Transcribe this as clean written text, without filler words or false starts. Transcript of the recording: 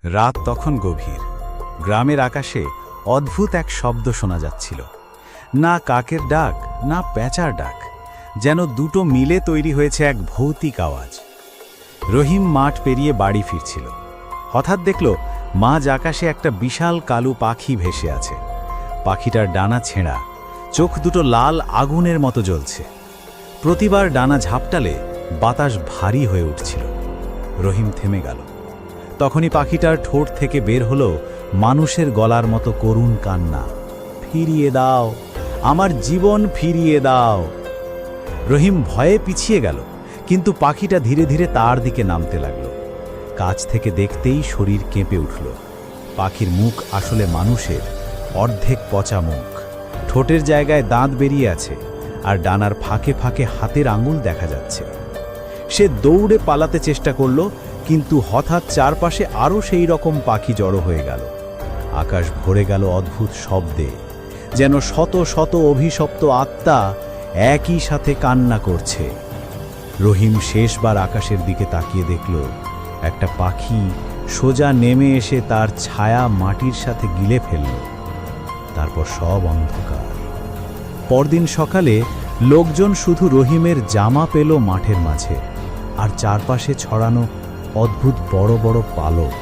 রাত তখন গভীর। গ্রামের আকাশে অদ্ভুত এক শব্দ শোনা যাচ্ছিল। না কাকের ডাক, না প্যাঁচার ডাক, যেন দুটো মিলে তৈরি হয়েছে এক ভৌতিক আওয়াজ। রহিম মাঠ পেরিয়ে বাড়ি ফিরছিল। হঠাৎ দেখল মাঝ আকাশে একটা বিশাল কালো পাখি ভেসে আছে। পাখিটার ডানা ছেঁড়া, চোখ দুটো লাল আগুনের মতো জ্বলছে। প্রতিবার ডানা ঝাপটালে বাতাস ভারী হয়ে উঠছিল। রহিম থেমে গেল। তখনই পাখিটার ঠোঁট থেকে বের হলো মানুষের গলার মতো করুণ কান্না, ফিরিয়ে দাও, আমার জীবন ফিরিয়ে দাও। রহিম ভয়ে পিছিয়ে গেল, কিন্তু পাখিটা ধীরে ধীরে তার দিকে নামতে লাগল। কাছ থেকে দেখতেই শরীর কেঁপে উঠল। পাখির মুখ আসলে মানুষের, অর্ধেক পচা মুখ, ঠোঁটের জায়গায় দাঁত বেরিয়ে আছে, আর ডানার ফাঁকে ফাঁকে হাতের আঙুল দেখা যাচ্ছে। সে দৌড়ে পালাতে চেষ্টা করল, কিন্তু হঠাৎ চারপাশে আরও সেই রকম পাখি জড়ো হয়ে গেল। আকাশ ভরে গেল অদ্ভুত শব্দে, যেন শত শত অভিশপ্ত আত্মা একই সাথে কান্না করছে। রহিম শেষবার আকাশের দিকে তাকিয়ে দেখল একটা পাখি সোজা নেমে এসে তার ছায়া মাটির সাথে গিলে ফেলল। তারপর সব অন্ধকার। পরদিন সকালে লোকজন শুধু রহিমের জামা পেল মাঠের মাঝে, আর চারপাশে ছড়ানো অদ্ভুত বড় বড় পালক।